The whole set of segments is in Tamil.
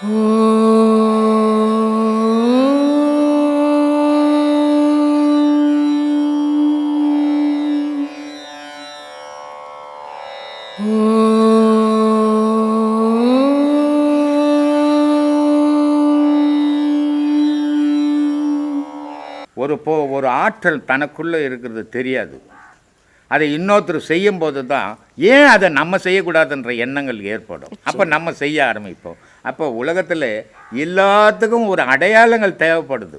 ஒரு ஆற்றல் தனக்குள்ளே இருக்கிறது தெரியாது. அதை இன்னொருத்தர் செய்யும்போது தான் ஏன் அதை நம்ம செய்யக்கூடாதுன்ற எண்ணங்கள் ஏற்படும். அப்போ நம்ம செய்ய ஆரம்பிப்போம். அப்போ உலகத்தில் எல்லாத்துக்கும் ஒரு அடையாளங்கள் தேவைப்படுது.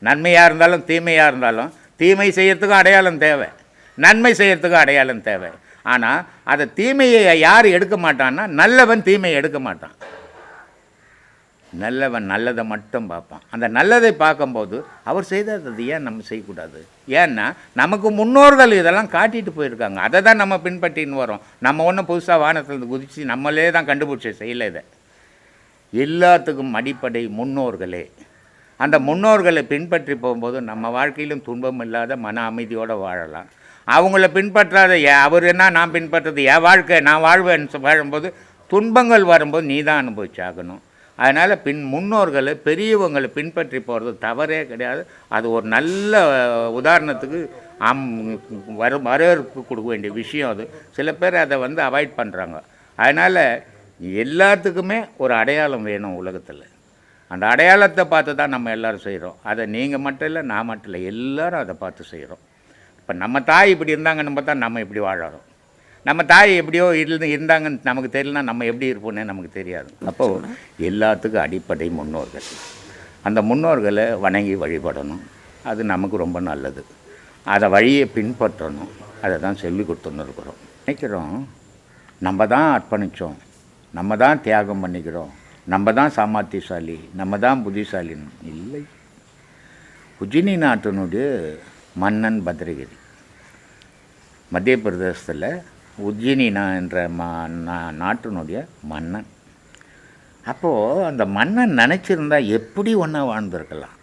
நன்மையாக இருந்தாலும் தீமையாக இருந்தாலும் தீமை செய்யறதுக்கும் அடையாளம் தேவை, நன்மை செய்யறதுக்கும் அடையாளம் தேவை. ஆனால் அதை தீமையை யார் எடுக்க மாட்டான்னா நல்லவன் தீமையை எடுக்க மாட்டான். நல்லவன் நல்லதை மட்டும் பார்ப்பான். அந்த நல்லதை பார்க்கும்போது அவர் செய்தது ஏன் நம்ம செய்யக்கூடாது? ஏன்னா நமக்கு முன்னோர்கள் இதெல்லாம் காட்டிட்டு போயிருக்காங்க. அதை தான் நம்ம பின்பற்றின்னு வரோம். நம்ம ஒன்றும் புதுசாக வானத்தில் குதித்து நம்மளே தான் கண்டுபிடிச்சி செய்யலை. இதை எல்லாத்துக்கும் அடிப்படை முன்னோர்களே. அந்த முன்னோர்களை பின்பற்றி போகும்போது நம்ம வாழ்க்கையிலும் துன்பம் இல்லாத மன அமைதியோடு வாழலாம். அவங்கள பின்பற்றாத அவர் என்ன நான் பின்பற்றது என் வாழ்க்கை நான் வாழ்வேன்னு வாழும்போது துன்பங்கள் வரும்போது நீ தான் அனுபவிச்சாகணும். அதனால் முன்னோர்களை பெரியவங்களை பின்பற்றி போகிறது தவறே கிடையாது. அது ஒரு நல்ல உதாரணத்துக்கு வரவேற்பு கொடுக்க வேண்டிய விஷயம். அது சில பேர் அதை அவாய்ட் பண்ணுறாங்க. அதனால் எல்லாத்துக்குமே ஒரு அடையாளம் வேணும் உலகத்தில். அந்த அடையாளத்தை பார்த்து தான் நம்ம எல்லோரும் செய்கிறோம். அதை நீங்கள் மட்டும் இல்லை, நான் மட்டும் இல்லை, எல்லோரும் அதை பார்த்து செய்கிறோம். இப்போ நம்ம தாய் இப்படி இருந்தாங்கன்னு பார்த்தா நம்ம இப்படி வாழறோம். நம்ம தாய் எப்படியோ இருந்தாங்கன்னு நமக்கு தெரியலனா நம்ம எப்படி இருப்போன்னே நமக்கு தெரியாது. அப்போது எல்லாத்துக்கும் அடிப்படை முன்னோர்கள். அந்த முன்னோர்களை வணங்கி வழிபடணும். அது நமக்கு ரொம்ப நல்லது. அதை வழியை பின்பற்றணும். அதை தான் சொல்லி கொடுத்துன்னு இருக்கிறோம். நினைக்கிறோம் நம்ம தான் அர்ப்பணித்தோம், நம்ம தான் தியாகம் பண்ணிக்கிறோம், நம்ம தான் சாமர்த்தியசாலி, நம்ம தான் புத்திசாலின்னு. இல்லை. உஜ்ஜினி நாட்டினுடைய மன்னன் பத்ரகிரி, மத்திய பிரதேசத்தில் உஜ்ஜினி என்ற நாட்டினுடைய மன்னன். அப்போது அந்த மன்னன் நினச்சிருந்தா எப்படி ஒன்றா வாழ்ந்துருக்கலாம்.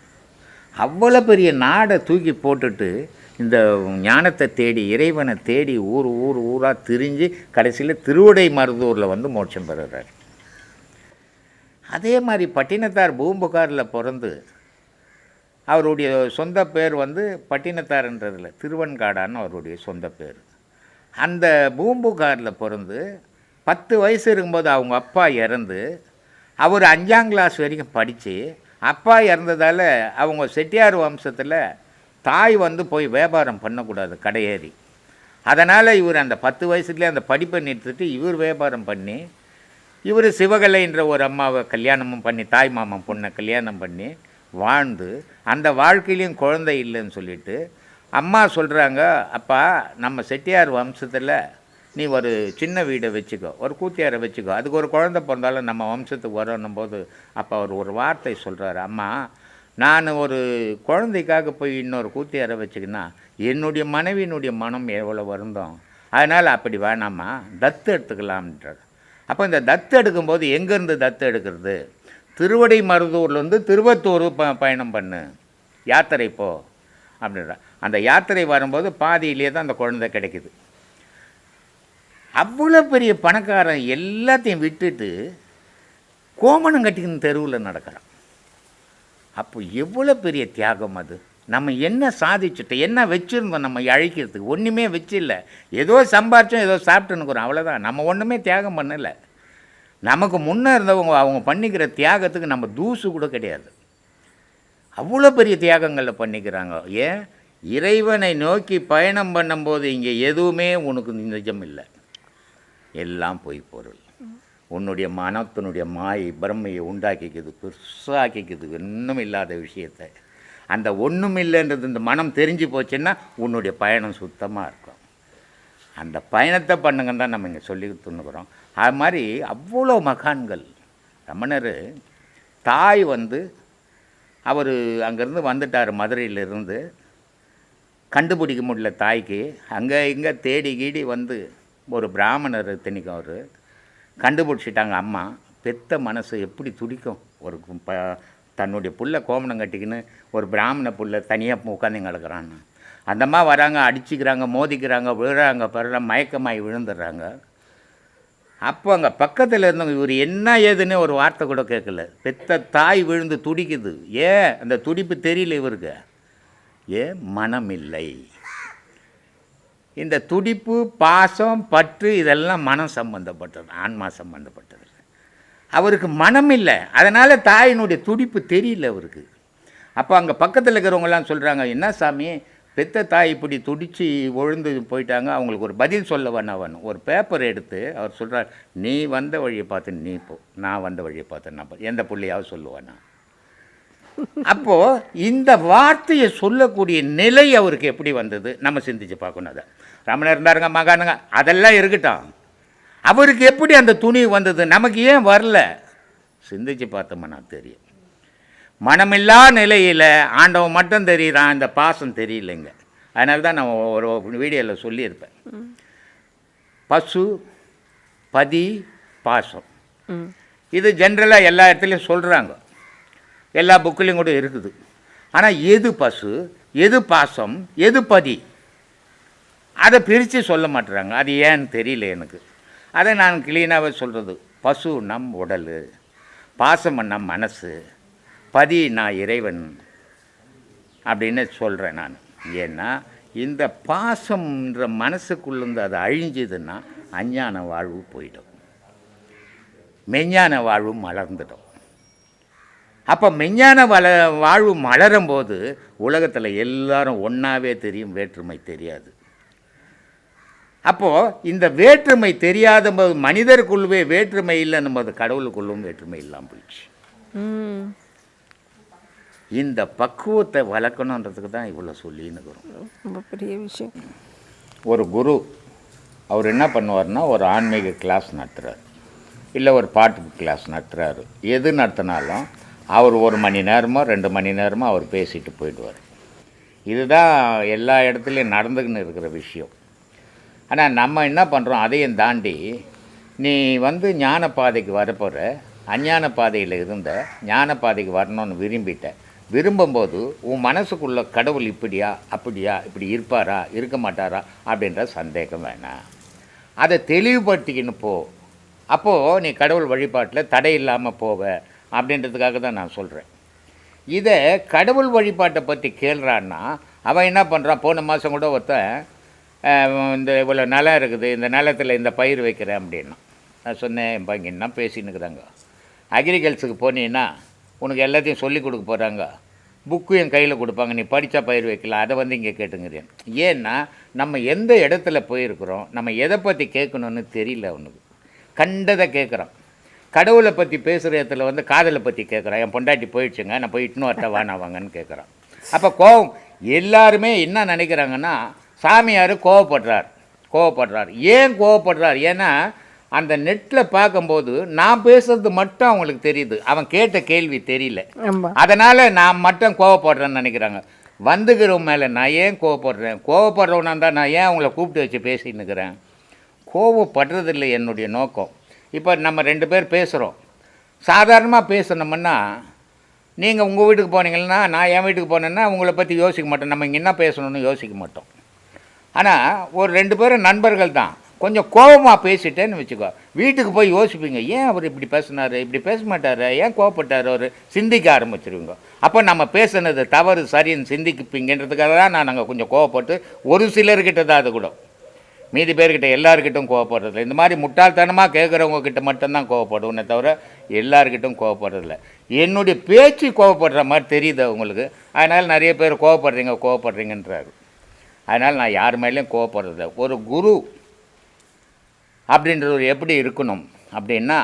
அவ்வளோ பெரிய நாடை தூக்கி போட்டுட்டு இந்த ஞானத்தை தேடி இறைவனை தேடி ஊராக திரிஞ்சு கடைசியில் திருவிடை மருதூரில் மோட்சம் பெறுகிறார். அதே மாதிரி பட்டினத்தார் பூம்புகாரில் பிறந்து அவருடைய சொந்த பேர் பட்டினத்தார்ன்றதில் திருவன்காடான்னு அவருடைய சொந்த பேர். அந்த பூம்புகாரில் பிறந்து 10 வயசு இருக்கும்போது அவங்க அப்பா இறந்து அவர் 5ஆம் கிளாஸ் வரைக்கும் படித்து, அப்பா இறந்ததால் அவங்க செட்டியார் வம்சத்தில் தாய் போய் வியாபாரம் பண்ணக்கூடாது கடையேறி. அதனால் இவர் அந்த 10 வயசுலேயே அந்த படிப்பை நிறுத்திட்டு இவர் வியாபாரம் பண்ணி இவர் சிவகலைன்ற ஒரு அம்மாவை கல்யாணமும் பண்ணி தாய் மாமன் பொண்ணை கல்யாணம் பண்ணி வாழ்ந்து அந்த வாழ்க்கையிலையும் குழந்தை இல்லைன்னு சொல்லிவிட்டு அம்மா சொல்கிறாங்க, அப்பா நம்ம செட்டியார் வம்சத்தில் நீ ஒரு சின்ன வீடை வச்சுக்கோ, ஒரு கூத்தியாரை வச்சுக்கோ, அதுக்கு ஒரு குழந்தை பிறந்தாலும் நம்ம வம்சத்துக்கு வரணும் போது அப்போ அவர் ஒரு வார்த்தை சொல்கிறாரு, அம்மா நான் ஒரு குழந்தைக்காக போய் இன்னொரு கூத்தியாரை வச்சுக்கினா என்னுடைய மனைவியினுடைய மனம் எவ்வளோ வருந்தோம், அதனால் அப்படி வேணாம்மா தத்து எடுத்துக்கலாம்ன்றார். அப்போ இந்த தத்து எடுக்கும்போது எங்கேருந்து தத்து எடுக்கிறது? திருவடை மருதூர்லேருந்து திருவத்தூர் பயணம் பண்ணு, யாத்திரை போ அப்படின்ற. அந்த யாத்திரை வரும்போது பாதியிலே தான் அந்த குழந்தை கிடைக்குது. அவ்வளோ பெரிய பணக்காரன் எல்லாத்தையும் விட்டுட்டு கோமணம் கட்டிக்கின்னு தெருவில் நடக்கிறான். அப்போ எவ்வளோ பெரிய தியாகம் அது. நம்ம என்ன சாதிச்சுட்டோம், என்ன வச்சுருந்தோம் நம்ம அழிக்கிறதுக்கு? ஒன்றுமே வச்சில்ல. ஏதோ சம்பாரிச்சோம், ஏதோ சாப்பிட்டுன்னுக்குறோம், அவ்வளோதான். நம்ம ஒன்றுமே தியாகம் பண்ணலை. நமக்கு முன்னே இருந்தவங்க அவங்க பண்ணிக்கிற தியாகத்துக்கு நம்ம தூசு கூட கிடையாது. அவ்வளோ பெரிய தியாகங்களில் பண்ணிக்கிறாங்க. ஏன்? இறைவனை நோக்கி பயணம் பண்ணும்போது இங்கே எதுவுமே உனக்கு நிஜம் இல்லை, எல்லாம் பொய் பொருள். உன்னுடைய மனத்தினுடைய மாயை பிரம்மையை உண்டாக்கிக்குது, பெருசாக்கிக்குது இன்னும் இல்லாத விஷயத்தை. அந்த ஒன்றும் இல்லைன்றது இந்த மனம் தெரிஞ்சு போச்சுன்னா உன்னுடைய பயணம் சுத்தமாக இருக்கும். அந்த பயணத்தை பண்ணுங்கன்னு தான் நம்ம இங்கே சொல்லி துணுக்கிறோம். அது மாதிரி அவ்வளோ மகான்கள். ரமணர் தாய் அவர் அங்கேருந்து வந்துட்டார், மதுரையிலிருந்து. கண்டுபிடிக்க முடியல தாய்க்கு. அங்கே இங்கே தேடி கீடி ஒரு பிராமணர் திணிக்கும் அவர் கண்டுபிடிச்சிட்டாங்க. அம்மா பெத்த மனசு எப்படி துடிக்கும். ஒரு தன்னுடைய புள்ள கோமணம் கட்டிக்கின்னு ஒரு பிராமண புள்ள தனியாக உட்காந்து கிடக்குறான்னு. அந்தம்மா வராங்க, அடிச்சுக்கிறாங்க, மோதிக்கிறாங்க, விழுறாங்க, பிறகு மயக்கமாகி விழுந்துடுறாங்க. அப்போ அங்கே பக்கத்தில் இருந்தவங்க இவர் என்ன ஏதுன்னு ஒரு வார்த்தை கூட கேட்கல. பெத்த தாய் விழுந்து துடிக்குது. ஏன் அந்த துடிப்பு தெரியல இவருக்கு? ஏன் மனம் இல்லை. இந்த துடிப்பு, பாசம், பற்று இதெல்லாம் மனம் சம்பந்தப்பட்டது, ஆன்மா சம்பந்தப்பட்டது. அவருக்கு மனம் இல்லை, அதனால் தாயினுடைய துடிப்பு தெரியல அவருக்கு. அப்போ அங்கே பக்கத்தில் இருக்கிறவங்கலாம் சொல்கிறாங்க, என்ன சாமி பெத்த தாய் இப்படி துடித்து விழுந்து போயிட்டாங்க, அவங்களுக்கு ஒரு பதில் சொல்ல வேணும். ஒரு பேப்பர் எடுத்து அவர் சொல்கிறார், நீ வந்த வழியை பார்த்து நீ போ, நான் வந்த வழியை பார்த்து நான் போ, எந்த பிள்ளையாவது சொல்லுவானா? அப்போது இந்த வார்த்தையை சொல்லக்கூடிய நிலை அவருக்கு எப்படி வந்தது நம்ம சிந்திச்சு பார்க்கணும். அதை ரமணர் இருந்தாருங்க, மகானுங்க, அதெல்லாம் இருக்கட்டும், அவருக்கு எப்படி அந்த துணிவு வந்தது, நமக்கு ஏன் வரல? சிந்திச்சு பார்த்தோம்னா தெரியும். மனமில்லா நிலையில் ஆண்டவன் மட்டும் தெரியுறான், இந்த பாசம் தெரியலைங்க. அதனால தான் நான் ஒரு வீடியோவில் சொல்லியிருப்பேன், பசு, பதி, பாசம். இது ஜென்ரலாக எல்லா இடத்துலையும் சொல்கிறாங்க, எல்லா புக்கிலையும் கூட இருக்குது. ஆனால் எது பசு, எது பாசம், எது பதி, அதை பிரித்து சொல்ல மாட்டுறாங்க. அது ஏன்னு தெரியல எனக்கு. அதை நான் கிளீனாகவே சொல்கிறது, பசு நம் உடல், பாசம் நம் மனசு, பதி நான் இறைவன் அப்படின்னு சொல்கிறேன் நான். ஏன்னா இந்த பாசம்ன்ற மனசுக்குள்ளேருந்து அது அழிஞ்சதுன்னா அஞ்ஞான வாழ்வு போயிடும், மெஞ்ஞான வாழ்வு மலர்ந்துடும். அப்போ மெஞ்ஞான வாழ்வு மலரும் போது உலகத்தில் எல்லாரும் ஒன்றாவே தெரியும், வேற்றுமை தெரியாது. அப்போது இந்த வேற்றுமை தெரியாத போது மனிதருக்குள்ளவே வேற்றுமை இல்லைன்னும் போது கடவுளுக்குள்ளும் வேற்றுமை இல்லாமல் போயிடுச்சு. இந்த பக்குவத்தை வளர்க்கணுன்றதுக்கு தான் இவ்வளோ சொல்லின்னுக்கிறோம். ரொம்ப பெரிய விஷயம். ஒரு குரு அவர் என்ன பண்ணுவார்னா, ஒரு ஆன்மீக கிளாஸ் நடத்துகிறார், இல்லை ஒரு பாட்டு கிளாஸ் நடத்துகிறாரு. எது நடத்தினாலும் அவர் 1 மணி நேரமோ 2 மணி நேரமோ அவர் பேசிட்டு போயிடுவார். இதுதான் எல்லா இடத்துலையும் நடந்துக்கின்னு இருக்கிற விஷயம். ஆனால் நம்ம என்ன பண்ணுறோம், அதையும் தாண்டி நீ ஞான பாதைக்கு வரப்போகிற, அஞ்ஞான பாதையில் இருந்த ஞான பாதைக்கு வரணும்னு விரும்பும்போது உன் மனசுக்குள்ளே கடவுள் இப்படியா அப்படியா, இப்படி இருப்பாரா இருக்க மாட்டாரா அப்படின்ற சந்தேகம் வேணாம். அதை தெளிவுபடுத்திக்கின்னு போ. அப்போது நீ கடவுள் வழிபாட்டில் தடை இல்லாமல் போவ அப்படின்றதுக்காக தான் நான் சொல்கிறேன். இதை கடவுள் வழிபாட்டை பற்றி கேள்றான்னா அவன் என்ன பண்ணுறான், போன மாதம் கூட ஒருத்தன் இந்த இவ்வளோ நிலம் இருக்குது, இந்த நிலத்தில் இந்த பயிர் வைக்கிறேன் அப்படின்னா நான் சொன்னேன், இப்போ இங்கே என்ன பேசின்னுக்குறாங்க, அக்ரிகல்ச்சருக்கு போனீங்கன்னா உனக்கு எல்லாத்தையும் சொல்லி கொடுக்க போகிறாங்க, புக்கு என் கையில் கொடுப்பாங்க, நீ படித்தா பயிர் வைக்கலாம், அதை இங்கே கேட்டுங்கிறேன். ஏன்னா நம்ம எந்த இடத்துல போயிருக்கிறோம், நம்ம எதை பற்றி கேட்கணுன்னு தெரியல. அவனுக்கு கண்டதை கேட்குறான். கடவுளை பற்றி பேசுகிற இடத்துல காதலை பற்றி கேட்குறான். என் பொண்டாட்டி போயிடுச்சுங்க, நான் போய் இட்டுன்னு வரட்ட வானாவாங்கன்னு கேட்குறான். அப்போ கோபம், எல்லாருமே என்ன நினைக்கிறாங்கன்னா சாமியார் கோவப்படுறார். ஏன் கோவப்படுறார்? ஏன்னா அந்த நெட்டில் பார்க்கும்போது நான் பேசுறது மட்டும் அவங்களுக்கு தெரியுது, அவன் கேட்ட கேள்வி தெரியல. அதனால் நான் மட்டும் கோவப்படுறேன்னு நினைக்கிறாங்க. வந்துக்கிறவன் மேலே நான் ஏன் கோவப்படுறவனா தான் நான் ஏன் அவங்கள கூப்பிட்டு வச்சு பேசின்னுக்கிறேன்? கோவப்படுறதில்லை என்னுடைய நோக்கம். இப்போ நம்ம 2 பேர் பேசுகிறோம், சாதாரணமாக பேசணுமுன்னா நீங்கள் உங்கள் வீட்டுக்கு போனீங்கன்னா நான் என் வீட்டுக்கு போனேன்னா உங்களை பற்றி யோசிக்க மாட்டோம், நம்ம இங்கே என்ன பேசணுன்னு யோசிக்க மாட்டோம். ஆனால் ஒரு 2 பேரும் நண்பர்கள் தான், கொஞ்சம் கோபமாக பேசிட்டேன்னு வச்சுக்கோ, வீட்டுக்கு போய் யோசிப்பீங்க, ஏன் அவர் இப்படி பேசினார், இப்படி பேச மாட்டார், ஏன் கோவப்பட்டார், அவர் சிந்திக்க ஆரம்பிச்சிருவீங்க. அப்போ நம்ம பேசுனது தவறு சரின்னு சிந்திக்குப்பீங்கன்றதுக்காக தான் நான் நாங்கள் கொஞ்சம் கோவப்பட்டு ஒரு சிலர்கிட்ட தான், அது கூட மீதி பேர்கிட்ட எல்லாருக்கிட்டும் கோவப்படுறதில்ல. இந்த மாதிரி முட்டாள்தனமாக கேட்குறவங்க கிட்ட மட்டும்தான் கோவப்படுவோன்னே தவிர எல்லாருக்கிட்டும் கோவப்படுறதில்ல. என்னுடைய பேச்சு கோவப்படுற மாதிரி தெரியுது அவங்களுக்கு, அதனால் நிறைய பேர் கோவப்படுறீங்கன்றாரு. அதனால் நான் யார் மேலேயும் கோவப்படுறதில்ல. ஒரு குரு அப்படின்றவர் எப்படி இருக்கணும் அப்படின்னா,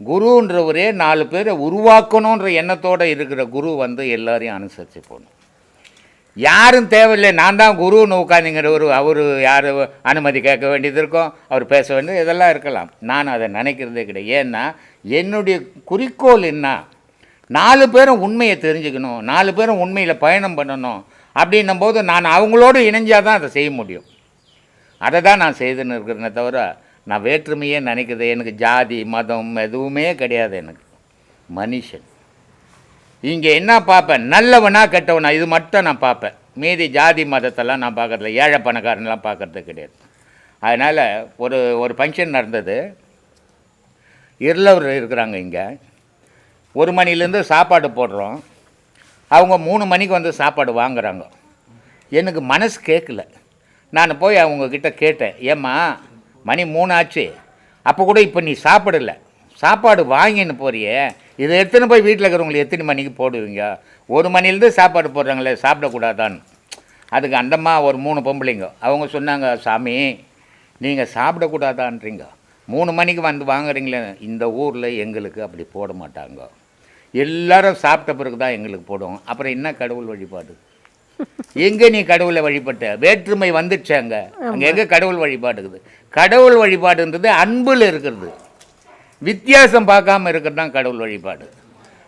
குருன்றவரே 4 பேரை உருவாக்கணுன்ற எண்ணத்தோடு இருக்கிற குரு எல்லாரையும் அனுசரித்து போகணும். யாரும் தேவையில்லை, நான் தான் குருன்னு உட்காந்துங்கிறவர், அவர் யார் அனுமதி கேட்க வேண்டியது இருக்கும், அவர் பேச வேண்டியது இதெல்லாம் இருக்கலாம். நான் அதை நினைக்கிறதே கிடையாது. ஏன்னா என்னுடைய குறிக்கோள் என்ன, 4 பேரும் உண்மையை தெரிஞ்சுக்கணும், 4 பேரும் உண்மையில் பயணம் பண்ணணும். அப்படின்னும் போது நான் அவங்களோடு இணைஞ்சால் தான் அதை செய்ய முடியும். அதை தான் நான் செய்துன்னு இருக்கிறேனே தவிர நான் வேற்றுமையே நினைக்கிறது. எனக்கு ஜாதி மதம் எதுவுமே கிடையாது. எனக்கு மனுஷன் இங்கே என்ன பார்ப்பேன், நல்லவனா கெட்டவனா, இது மட்டும் நான் பார்ப்பேன். மீதி ஜாதி மதத்தெல்லாம் நான் பார்க்கறதில்ல, ஏழை பணக்காரனெலாம் பார்க்கறது கிடையாது. அதனால் ஒரு ஒரு ஃபங்க்ஷன் நடந்தது. இருளவர் இருக்கிறாங்க இங்கே. 1 மணிலேருந்து சாப்பாடு போடுறோம். அவங்க 3 மணிக்கு வந்து சாப்பாடு வாங்குகிறாங்க. எனக்கு மனசு கேட்கல. நான் போய் அவங்கக்கிட்ட கேட்டேன், ஏம்மா மணி 3 ஆச்சு, அப்போ கூட இப்போ நீ சாப்பிடலை, சாப்பாடு வாங்கின்னு போறியே, இதை எடுத்துன்னு போய் வீட்டில் இருக்கிறவங்களை எத்தனை மணிக்கு போடுவீங்க? 1 மணிலேருந்து சாப்பாடு போடுறாங்களே, சாப்பிடக்கூடாதான்னு. அதுக்கு அந்தம்மா ஒரு 3 பொம்பளைங்க அவங்க சொன்னாங்க, சாமி நீங்கள் சாப்பிடக்கூடாதான்றீங்க, 3 மணிக்கு வந்து வாங்குறீங்களே, இந்த ஊரில் எங்களுக்கு அப்படி போட மாட்டாங்க, எல்லாரும் சாப்பிட்ட பிறகு தான் எங்களுக்கு போடுவோம். அப்புறம் என்ன கடவுள் வழிபாடு? எங்கே நீ கடவுளை வழிபட்ட? வேற்றுமை வந்துடுச்சு அங்கே. அங்கே எங்கே கடவுள் வழிபாடுக்குது? கடவுள் வழிபாடுன்றது அன்பில் இருக்கிறது, வித்தியாசம் பார்க்காம இருக்கிறது தான் கடவுள் வழிபாடு.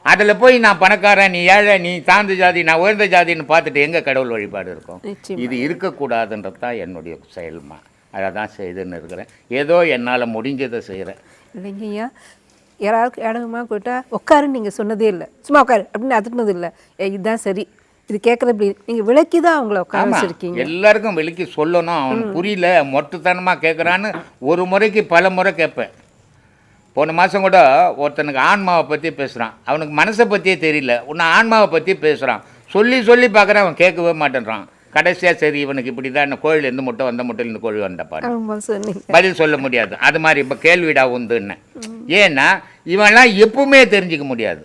அதில் போய் நான் பணக்காரன், நீ ஏழை, நீ தாழ்ந்த ஜாதி, நான் உயர்ந்த ஜாதின்னு பார்த்துட்டு எங்கே கடவுள் வழிபாடு இருக்கும்? இது இருக்கக்கூடாதுன்றது தான் என்னுடைய செயல்மா. அதை தான் செய்துன்னு இருக்கிறேன். ஏதோ என்னால் முடிஞ்சதை செய்கிறேன். இல்லைங்கய்யா, யாராவது இடமா போயிட்டா உட்காருன்னு நீங்கள் சொன்னதே இல்லை, சும்மா உட்காரு அப்படின்னு அதட்டினது இல்லை. இதுதான் சரி, இது கேட்குற இப்படி நீங்கள் விளக்கி தான் அவங்கள உட்கார வச்சுருக்கீங்க. எல்லாருக்கும் விளக்கி சொல்லணும். அவனுக்கு புரியல, மொட்டுத்தனமாக கேட்குறான்னு ஒரு முறைக்கு பல முறை கேட்பேன். போன மாதம் கூட ஒருத்தனுக்கு ஆன்மாவை பற்றி பேசுகிறான், அவனுக்கு மனசை பற்றியே தெரியல, உன்னை ஆன்மாவை பற்றி பேசுகிறான். சொல்லி சொல்லி பார்க்குறான், அவன் கேட்கவே மாட்டேன்றான். கடைசியாக சரி இவனுக்கு இப்படி தான், கோயில் எந்த முட்டை வந்த முட்டையிலேருந்து கோழி வந்தப்பாரு, பதில் சொல்ல முடியாது. அது மாதிரி இப்போ கேள்விடா உண்டுன்னு. ஏன்னா இவன்லாம் எப்பவுமே தெரிஞ்சிக்க முடியாது,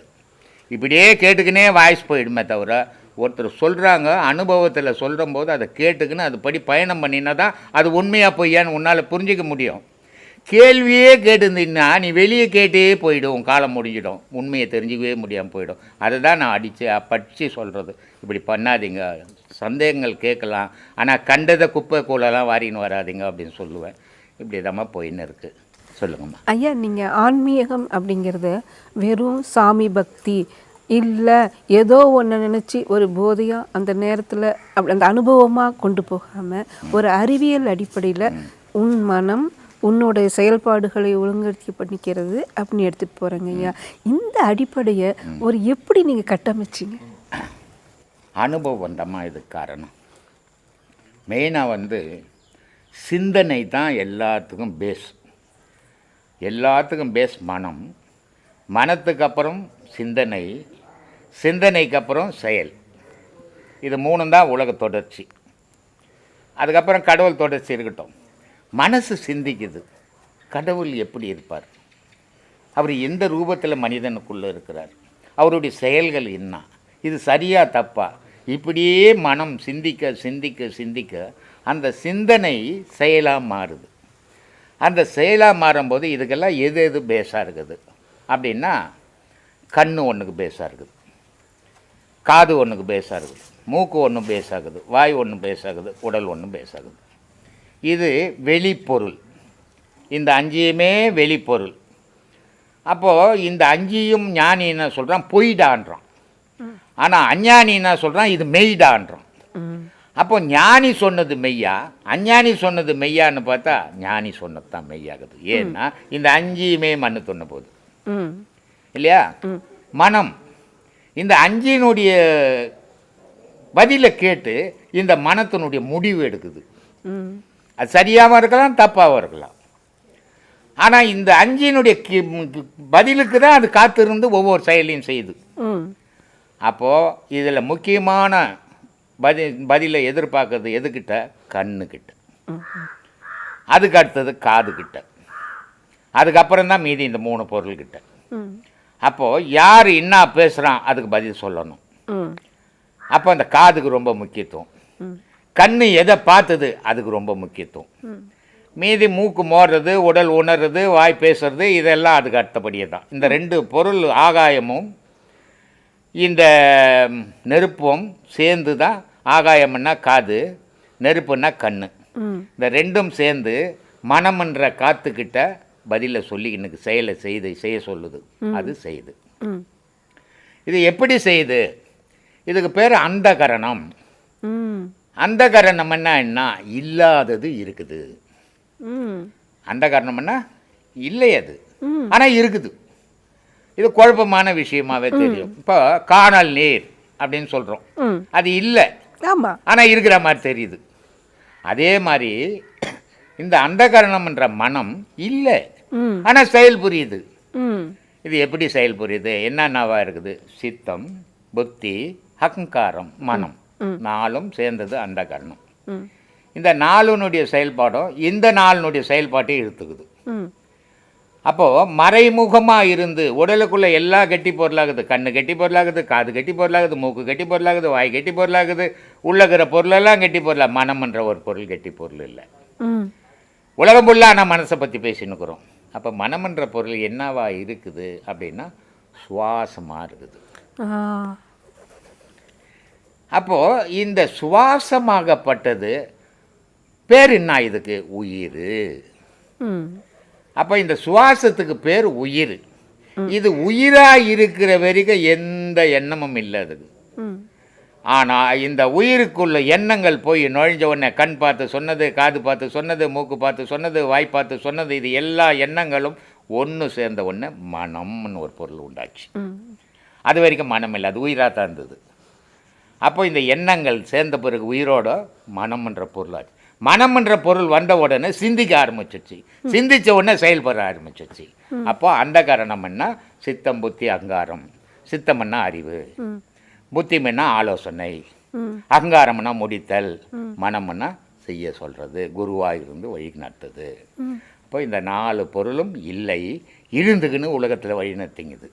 இப்படியே கேட்டுக்கினே வாய்ஸ் போயிடுமே தவிர, ஒருத்தர் சொல்கிறாங்க அனுபவத்தில் சொல்கிற போது அதை கேட்டுக்குன்னு அது படி பயணம் பண்ணினா தான் அது உண்மையாக பொய்யான்னு உன்னால் புரிஞ்சிக்க முடியும். கேள்வியே கேட்டுருந்தீங்கன்னா நீ வெளியே கேட்டே போயிடும், காலம் முடிஞ்சிடும், உண்மையை தெரிஞ்சிக்கவே முடியாமல் போயிடும். அதை தான் நான் படித்து சொல்கிறது. இப்படி பண்ணாதீங்க, சந்தேகங்கள் கேட்கலாம், ஆனால் கண்டதை குப்பை கூலெல்லாம் வாரின்னு வராதிங்க அப்படின்னு சொல்லுவேன். இப்படி தான் போயின்னு இருக்குது. சொல்லுங்கம்மா. ஐயா, நீங்கள் ஆன்மீகம் அப்படிங்கிறது வெறும் சாமி பக்தி இல்லை, ஏதோ ஒன்று நினச்சி ஒரு போதையாக அந்த நேரத்தில் அப்படி அந்த அனுபவமாக கொண்டு போகாமல் ஒரு அறிவியல் அடிப்படையில் உன் மனம் உன்னோடைய செயல்பாடுகளை ஒழுங்கடுத்தி பண்ணிக்கிறது அப்படின்னு எடுத்துகிட்டு போகிறேங்க ஐயா. இந்த அடிப்படையை ஒரு எப்படி நீங்கள் கட்டமைச்சிங்க? அனுபவம் தான்மா இதுக்கு காரணம். மெயினாக சிந்தனை தான் எல்லாத்துக்கும் பேஸ். எல்லாத்துக்கும் பேஸ் மனம், மனத்துக்கு அப்புறம் சிந்தனை, சிந்தனைக்கு அப்புறம் செயல். இது 3 தான் உலக தொடர்ச்சி. அதுக்கப்புறம் கடவுள் தொடர்ச்சி இருக்கட்டும். மனசு சிந்திக்குது, கடவுள் எப்படி இருப்பார், அவர் எந்த ரூபத்தில் மனிதனுக்குள்ளே இருக்கிறார், அவருடைய செயல்கள் என்ன, இது சரியா தப்பா, இப்படியே மனம் சிந்திக்க சிந்திக்க சிந்திக்க அந்த சிந்தனை செயலாக மாறுது. அந்த செயலாக மாறும்போது இதுக்கெல்லாம் எது எது பேஸாக இருக்குது அப்படின்னா, கண் ஒன்றுக்கு பேஸாக இருக்குது, காது ஒன்றுக்கு பேஸாக இருக்குது, மூக்கு ஒன்று பேஸாகுது, வாய் ஒன்று பேஸாகுது, உடல் ஒன்று பேஸாகுது. இது வெளிப்பொருள். இந்த 5யுமே வெளிப்பொருள். அப்போது இந்த 5யும் ஞானி என்ன சொல்கிறான், பொய்டான்றான். ஆனால் அஞ்ஞானி என்ன சொல்கிறான், இது மெய்டான்றான். அப்போ ஞானி சொன்னது மெய்யா, அஞ்ஞானி சொன்னது மெய்யான்னு பார்த்தா ஞானி சொன்னது தான் மெய்யாகுது. ஏன்னா இந்த 5யுமே மண்ணு தொன்ன போகுது இல்லையா? மனம் இந்த 5னுடைய பதிலை கேட்டு இந்த மனத்தினுடைய முடிவு எடுக்குது. அது சரியாகவும் இருக்கலாம், தப்பாகவும் இருக்கலாம். ஆனால் இந்த 5னுடைய பதிலுக்கு தான் அது காத்திருந்து ஒவ்வொரு செயலையும் செய்யுது. அப்போது இதில் முக்கியமான பதிலை எதிர்பார்க்கறது எதுக்கிட்ட? கண்ணுக்கிட்ட. அதுக்கு அடுத்தது காதுக்கிட்ட, அதுக்கப்புறம் தான் மீதி இந்த 3 பொருள்கிட்ட. அப்போது யார் என்ன பேசுகிறான் அதுக்கு பதில் சொல்லணும். அப்போ அந்த காதுக்கு ரொம்ப முக்கியத்துவம், கண் எதை பார்த்தது அதுக்கு ரொம்ப முக்கியத்துவம். மீதி மூக்கு மோடுறது, உடல் உணர்றது, வாய் பேசுறது, இதெல்லாம் அதுக்கு அடுத்தபடியே தான். இந்த 2 பொருள் ஆகாயமும் இந்த நெருப்பும் சேர்ந்து தான். ஆகாயம்னா காது, நெருப்புன்னா கண். இந்த 2ம் சேர்ந்து மனம்ன்ற காத்துக்கிட்ட பதிலை சொல்லி இன்னைக்கு செயலை செய்ய சொல்லுது, அது செய்யுது. இது எப்படி செய்யுது? இதுக்கு பேர் அந்தகரணம். அந்தகரணம்னா என்ன? இல்லாதது இருக்குது. அந்தகரணம்னா இல்லை அது, ஆனால் இருக்குது. இது குழப்பமான விஷயமாவே தெரியும். இப்போ காணல் நீர் அப்படின்னு சொல்கிறோம், அது இல்லை, ஆனால் இருக்கிற மாதிரி தெரியுது. அதே மாதிரி இந்த அந்தகரணம் என்ற மனம் இல்லை, ம் ஆனால் செயல் புரியுது. ம் இது எப்படி செயல் புரியுது? என்னென்னவா இருக்குது? சித்தம், புத்தி, அகங்காரம், மனம், நாலும் சேர்ந்தது அந்தகரணம். ம் இந்த நாலுனுடைய செயல்பாடும் இந்த நாளினுடைய செயல்பாட்டையும் இழுத்துக்குது. ம் அப்போது மறைமுகமாக இருந்து உடலுக்குள்ளே எல்லா கெட்டி பொருளாகுது. கண்ணு கெட்டி பொருளாகுது, காது கெட்டி பொருளாகுது, மூக்கு கெட்டி பொருளாகுது, வாய் கெட்டி பொருளாகுது, உள்ளகிற பொருளெல்லாம் கெட்டி பொருளா. மனம்ன்ற ஒரு பொருள் கெட்டி பொருள் இல்லை. ம் உலகம் ஃபுல்லாக ஆனால் மனசை பற்றி பேசினுக்கிறோம். அப்போ மனம்ன்ற பொருள் என்னவா இருக்குது அப்படின்னா சுவாசமாக இருக்குது. ஆ அப்போது இந்த சுவாசமாகப்பட்டது பேர் என்ன இதுக்கு? உயிர். ம் அப்போ இந்த சுவாசத்துக்கு பேர் உயிர். இது உயிராக இருக்கிற வரைக்கும் எந்த எண்ணமும் இல்லை அதுக்கு. ம் ஆனால் இந்த உயிருக்குள்ள எண்ணங்கள் போய் நுழைஞ்ச உடனே கண் பார்த்து சொன்னது, காது பார்த்து சொன்னது, மூக்கு பார்த்து சொன்னது, வாய் பார்த்து சொன்னது, இது எல்லா எண்ணங்களும் ஒன்று சேர்ந்த உடனே மனம்னு ஒரு பொருள் உண்டாச்சு. ம் அது வரைக்கும் மனம் இல்லை, அது உயிராக தான் இருந்தது. அப்போ இந்த எண்ணங்கள் சேர்ந்த பிறகு உயிரோட மனம்ன்ற பொருளாச்சு. மனம்ன்ற பொருள் வந்த உடனே சிந்திக்க ஆரம்பிச்சிச்சு. சிந்தித்த உடனே செயல்பட ஆரம்பிச்சிச்சு. அப்போ அந்த காரணம்னா சித்தம், புத்தி, அகங்காரம். சித்தம்னா அறிவு, புத்திமன்னா ஆலோசனை, அகங்காரம்னா முடித்தல், மனம்னா செய்ய சொல்கிறது, குருவாக இருந்து வழி நடத்துது. அப்போ இந்த 4 பொருளும் இல்லை, இருந்துக்குன்னு உலகத்தில் வழி நடத்திங்குது.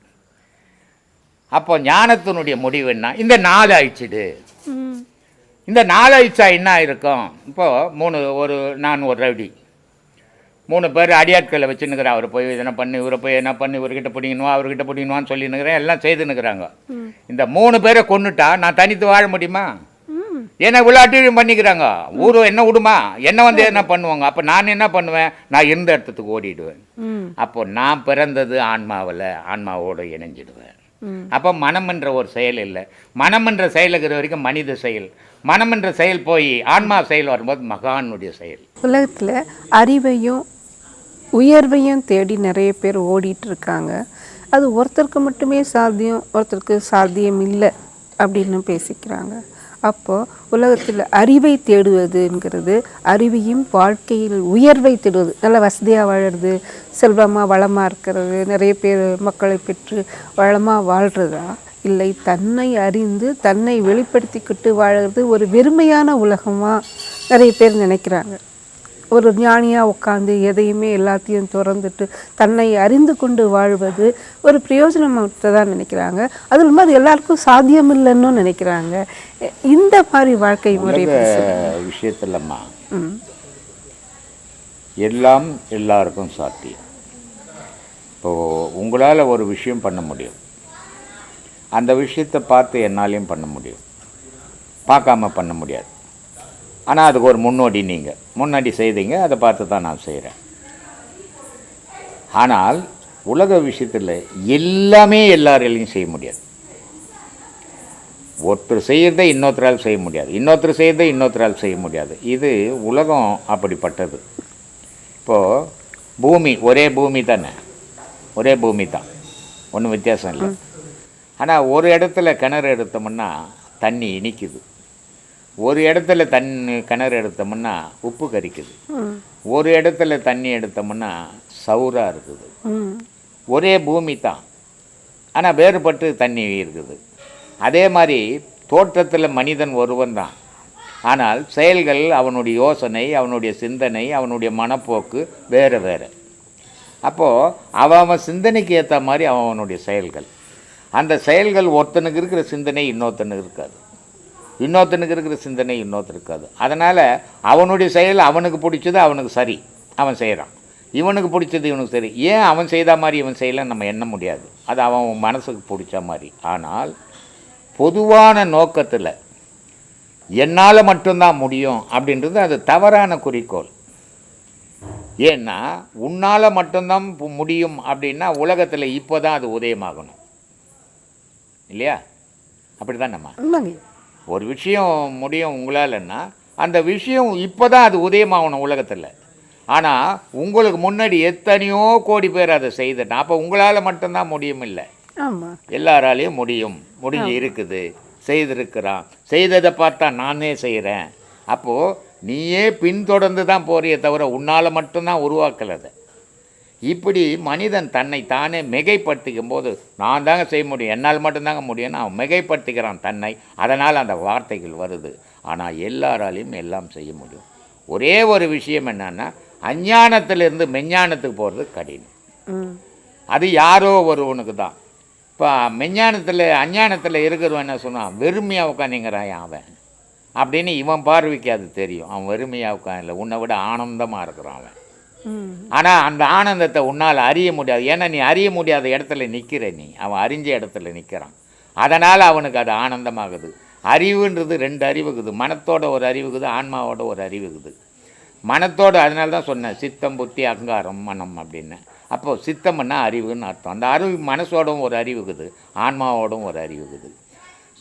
அப்போ ஞானத்தினுடைய முடிவு என்ன? இந்த 4 அழிச்சிடு. இந்த 4 அழிச்சா என்ன இருக்கும்? இப்போது நான் ஒரு ரவுடி, 3 பேர் அடியாட்களை வச்சுன்னுக்கிறேன். அவர் போய் இதனை பண்ணி, இவரை போய் என்ன பண்ணி, இவர்கிட்ட பிடிக்கணும், அவர்கிட்ட பிடிக்கணும்னு சொல்லினுக்கிறேன், எல்லாம் செய்துன்னுக்குறாங்க. இந்த 3 பேரை கொண்டுட்டா நான் தனித்து வாழ முடியுமா? ஏன்னா இவ்வளோ அட்டியும் பண்ணிக்கிறாங்க. ஊர் என்ன விடுமா? என்ன வந்து என்ன பண்ணுவாங்க? அப்போ நான் என்ன பண்ணுவேன்? நான் இருந்த இடத்துக்கு ஓடிடுவேன். அப்போ நான் பிறந்தது ஆன்மாவில், ஆன்மாவோடு இணைஞ்சிடுவேன். அப்போ மனம்ன்ற ஒரு செயல் இல்லை. மனம்ன்ற செயல் இருக்கிற வரைக்கும் மனித செயல். மனம்ன்ற செயல் போய் ஆன்மா செயல் வரும்போது மகானுடைய செயல். உலகத்தில் அறிவையும் உயர்வையும் தேடி நிறைய பேர் ஓடிட்டு இருக்காங்க. அது ஒருத்தருக்கு மட்டுமே சாத்தியம், ஒருத்தருக்கு சாத்தியம் இல்லை அப்படின்னு பேசிக்கிறாங்க. அப்போது உலகத்தில் அறிவை தேடுவதுங்கிறது, அறிவையும் வாழ்க்கையில் உயர்வை தேடுவது, நல்ல வசதியாக வாழறது, செல்வமாக வளமாக இருக்கிறது, நிறைய பேர் மக்களை பெற்று வளமாக வாழ்கிறதா, இல்லை தன்னை அறிந்து தன்னை வெளிப்படுத்திக்கிட்டு வாழறது ஒரு வெறுமையான உலகமாக நிறைய பேர் நினைக்கிறாங்க. ஒரு ஞானியாக உட்காந்து எதையுமே எல்லாத்தையும் திறந்துட்டு தன்னை அறிந்து கொண்டு வாழ்வது ஒரு பிரயோஜனமாக நினைக்கிறாங்க. அது மாதிரி எல்லாருக்கும் சாத்தியம் இல்லைன்னு நினைக்கிறாங்க. இந்த மாதிரி வாழ்க்கை முறை விஷயத்துலம்மா எல்லாம் எல்லாருக்கும் சாத்தியம். இப்போது உங்களால் ஒரு விஷயம் பண்ண முடியும், அந்த விஷயத்தை பார்த்து என்னாலையும் பண்ண முடியும், பார்க்காம பண்ண முடியாது. ஆனால் அதுக்கு ஒரு முன்னாடி செய்தீங்க, அதை பார்த்து தான் நான் செய்கிறேன். ஆனால் உலக விஷயத்தில் எல்லாமே எல்லாராலையும் செய்ய முடியாது. ஒருத்தர் செய்கிறதை இன்னொருத்தரால் செய்ய முடியாது, இன்னொருத்தர் செய்கிறதை இன்னொருத்தரால் செய்ய முடியாது. இது உலகம் அப்படிப்பட்டது. இப்போது பூமி ஒரே பூமி தானே, ஒரே பூமி தான், ஒன்றும் வித்தியாசம் இல்லை. ஆனால் ஒரு இடத்துல கிணறு எடுத்தோம்னா தண்ணி இனிக்குது, ஒரு இடத்துல கிணறு எடுத்தோம்னா உப்பு கரிக்குது, ஒரு இடத்துல தண்ணி எடுத்தோம்னா சவுறாக இருக்குது. ஒரே பூமி தான், ஆனால் வேறுபட்டு தண்ணி இருக்குது. அதே மாதிரி தோற்றத்தில் மனிதன் ஒருவன் தான், ஆனால் செயல்கள், அவனுடைய யோசனை, அவனுடைய சிந்தனை, அவனுடைய மனப்போக்கு வேறு வேறு. அப்போது அவன் சிந்தனைக்கு ஏற்ற மாதிரி அவனுடைய செயல்கள், அந்த செயல்கள் ஒருத்தனுக்கு இருக்கிற சிந்தனை இன்னொருத்தனுக்கு இருக்காது, இன்னொருத்தனுக்கு இருக்கிற சிந்தனை இன்னொருத்தர் இருக்காது. அதனால் அவனுடைய செயல் அவனுக்கு பிடிச்சது அவனுக்கு சரி, அவன் செய்கிறான். இவனுக்கு பிடிச்சது இவனுக்கு சரி. ஏன் அவன் செய்த மாதிரி இவன் செய்யலை நம்ம எண்ண முடியாது, அது அவன் மனசுக்கு பிடிச்ச மாதிரி. ஆனால் பொதுவான நோக்கத்தில் என்னால் மட்டும்தான் முடியும் அப்படின்றது அது தவறான குறிக்கோள். ஏன்னா உன்னால் மட்டும்தான் முடியும் அப்படின்னா உலகத்தில் இப்போ தான் அது உதயமாகணும் இல்லையா? அப்படி தான் நம்ம ஒரு விஷயம் முடியும் உங்களாலன்னா அந்த விஷயம் இப்போ தான் அது உதயமாகணும் உலகத்தில். ஆனால் உங்களுக்கு முன்னாடி எத்தனையோ கோடி பேர் அதை செய்துட்டேன். அப்போ உங்களால் மட்டும்தான் முடியும் இல்லை, எல்லாராலையும் முடிஞ்சு இருக்குது, செய்திருக்கிறான். செய்ததை பார்த்தா நானே செய்கிறேன். அப்போது நீயே பின்தொடர்ந்து தான் போறியே தவிர உன்னால் மட்டும்தான் உருவாக்கலை அதை. இப்படி மனிதன் தன்னை தானே மிகைப்படுத்திக்கும் போது நான் தாங்க செய்ய முடியும், என்னால் மட்டும்தாங்க முடியும்னு அவன் மிகைப்படுத்திக்கிறான் தன்னை. அதனால் அந்த வார்த்தைகள் வருது. ஆனால் எல்லாராலையும் எல்லாம் செய்ய முடியும். ஒரே ஒரு விஷயம் என்னன்னா, அஞ்ஞானத்திலிருந்து மெஞ்ஞானத்துக்கு போகிறது கடினம். அது யாரோ ஒருவனுக்கு தான். இப்போ அஞ்ஞானத்தில் இருக்கிறவன் என்ன சொன்னான், வெறுமையாக உட்காந்துங்கிறான் அவன் அப்படின்னு இவன் பார்வைக்கு அது தெரியும். அவன் வெறுமையாக உட்காந்து உன்னை விட ஆனந்தமாக இருக்கிறான் அவன். ஆனால் அந்த ஆனந்தத்தை உன்னால் அறிய முடியாது. ஏன்னா நீ அறிய முடியாத இடத்துல நிற்கிற, அவன் அறிஞ்ச இடத்துல நிற்கிறான். அதனால் அவனுக்கு அது ஆனந்தமாகுது. அறிவுன்றது 2 அறிவுக்குது. மனத்தோட ஒரு அறிவுக்குது, ஆன்மாவோட ஒரு அறிவுக்குது. மனத்தோடு, அதனால தான் சொன்னேன் சித்தம் புத்தி அகங்காரம் மனம் அப்படின்னு. அப்போது சித்தம்னா அறிவுன்னு அர்த்தம். அந்த அறிவு மனசோடும் ஒரு அறிவுக்குது, ஆன்மாவோடும் ஒரு அறிவுக்குது.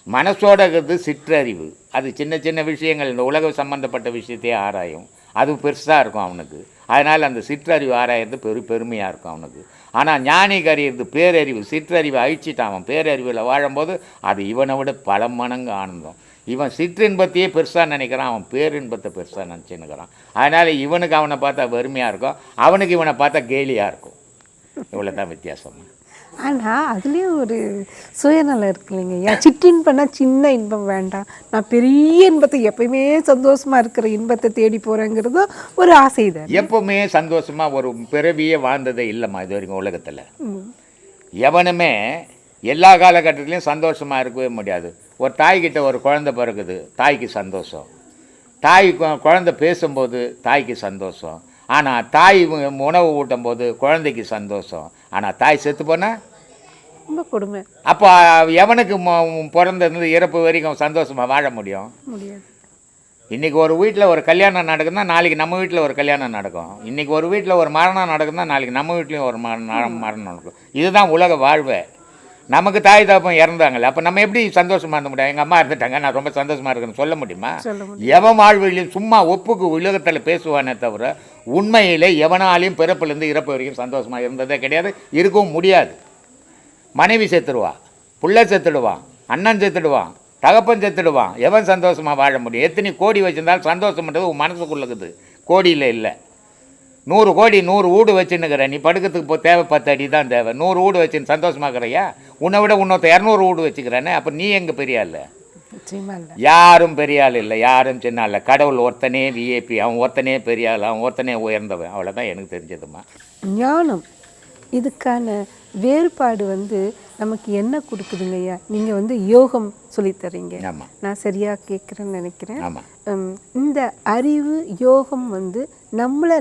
மனசோட இருக்கிறது சிற்றறிவு. அது சின்ன சின்ன விஷயங்கள், இந்த உலக சம்மந்தப்பட்ட விஷயத்தையே ஆராயும். அது பெருசாக இருக்கும் அவனுக்கு. அதனால் அந்த சிற்றறிவு ஆராயிறது பெருமையாக இருக்கும் அவனுக்கு. ஆனால் ஞானிக்கு அறியிறது பேரறிவு. சிற்றறிவை அழிச்சிட்டான் அவன். பேரறிவில் வாழும்போது அது இவனை விட பல மடங்கு ஆனந்தம். இவன் சிற்றின்பத்தையே பெருசாக நினைக்கிறான், அவன் பேரின்பத்தை பெருசாக நினச்சின்னுக்கிறான். அதனால் இவனுக்கு அவனை பார்த்தா வெறுமையாக இருக்கும், அவனுக்கு இவனை பார்த்தா கேலியாக இருக்கும். இவ்வளோ தான் வித்தியாசம். ஆனால் அதுலேயும் ஒரு சுயநலம் இருக்கு இல்லைங்கய்யா. சிற்றின்பம்னா சின்ன இன்பம் வேண்டாம், நான் பெரிய இன்பத்தை எப்பயுமே சந்தோஷமாக இருக்கிற இன்பத்தை தேடி போகிறேங்கிறதும் ஒரு ஆசை தான். எப்பவுமே சந்தோஷமாக ஒரு பிறவியே வாழ்ந்ததே இல்லைம்மா இது வரைக்கும் உலகத்தில். எவனுமே எல்லா காலகட்டத்திலையும் சந்தோஷமாக இருக்கவே முடியாது. ஒரு தாய்கிட்ட ஒரு குழந்தை பிறகுது, தாய்க்கு சந்தோஷம். குழந்தை பேசும்போது தாய்க்கு சந்தோஷம். ஆனால் தாய் உணவு ஊட்டும் போது குழந்தைக்கு சந்தோஷம். ஆனால் தாய் செத்து போனால் ரொம்ப கொடுமை. அப்போ எவனுக்கு பிறந்தது இறப்பு வரைக்கும் சந்தோஷமாக வாழ முடியும்? முடியாது. இன்றைக்கி ஒரு வீட்டில் ஒரு கல்யாணம் நடக்குதுன்னா நாளைக்கு நம்ம வீட்டில் ஒரு கல்யாணம் நடக்கும். இன்றைக்கி ஒரு வீட்டில் ஒரு மரணம் நடக்குதுன்னா நாளைக்கு நம்ம வீட்லேயும் ஒரு மரணம் நடக்கும். இதுதான் உலக வாழ்வை. நமக்கு தாய் தாப்பம் இறந்தாங்கல்ல, அப்போ நம்ம எப்படி சந்தோஷமாக இருந்த முடியும்? எங்கள் அம்மா இருந்துட்டாங்க, நான் ரொம்ப சந்தோஷமாக இருக்குன்னு சொல்ல முடியுமா? எவன் வாழ்விலையும் சும்மா ஒப்புக்கு உலகத்தில் பேசுவானே தவிர உண்மையில் எவனாலையும் பிறப்புலேருந்து இறப்பு வரைக்கும் சந்தோஷமாக இருந்ததே கிடையாது, இருக்கவும் முடியாது. மனைவி செத்துடுவான், பிள்ளை செத்துடுவான், அண்ணன் செத்துடுவான், தகப்பன் செத்துடுவான். எவன் சந்தோஷமாக வாழ முடியும்? எத்தனை கோடி வச்சிருந்தாலும் சந்தோஷம்ன்றது உன் மனசுக்குள்ளக்குது, கோடியில் இல்லை. 100 கோடி 100 வீடு வச்சுன்னுக்கிற நீ, படுக்கிறதுக்கு தேவை 10 அடி தான் தேவை. 100 வீடு வச்சுன்னு சந்தோஷமாக்குறையா? உன்னை விட இன்னொருத்த 200 வீடு வச்சுக்கிறேன்னு. அப்போ நீ எங்கே பெரிய ஆள்? யாரும் பெரிய ஆள் இல்லை, யாரும் சின்ன ஆள். கடவுள் ஒருத்தனே விஏபி, அவன் ஒருத்தனே பெரிய ஆள், அவன் ஒருத்தனே உயர்ந்தவன். அவ்வளோதான் எனக்கு தெரிஞ்சதுமா. ஞானம் இதுக்கான வேறுபாடு நமக்கு என்ன கொடுக்குதுங்கய்யா? நீங்கள் யோகம் சொல்லித்தரீங்க, நான் சரியாக கேட்குறேன்னு நினைக்கிறேன். இந்த அறிவு யோகம்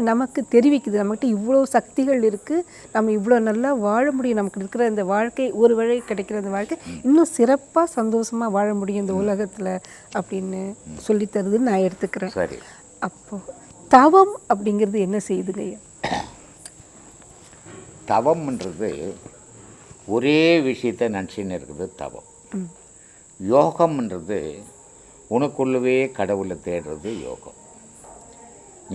நமக்கு தெரிவிக்குது, நம்மகிட்ட இவ்வளோ சக்திகள் இருக்குது, நம்ம இவ்வளோ நல்லா வாழ முடியும், நமக்கு இருக்கிற இந்த வாழ்க்கை, ஒரு வழி கிடைக்கிற இந்த வாழ்க்கை இன்னும் சிறப்பாக சந்தோஷமாக வாழ முடியும் இந்த உலகத்தில் அப்படின்னு சொல்லித்தருதுன்னு நான் எடுத்துக்கிறேன். சரி, அப்போது தவம் அப்படிங்கிறது என்ன செய்யுதுங்கய்யா? தவம்ன்றது ஒரே விஷயத்தை நினச்சின்னு இருக்குது தவம். யோகம்ன்றது உனக்குள்ளவே கடவுளை தேடுறது யோகம்.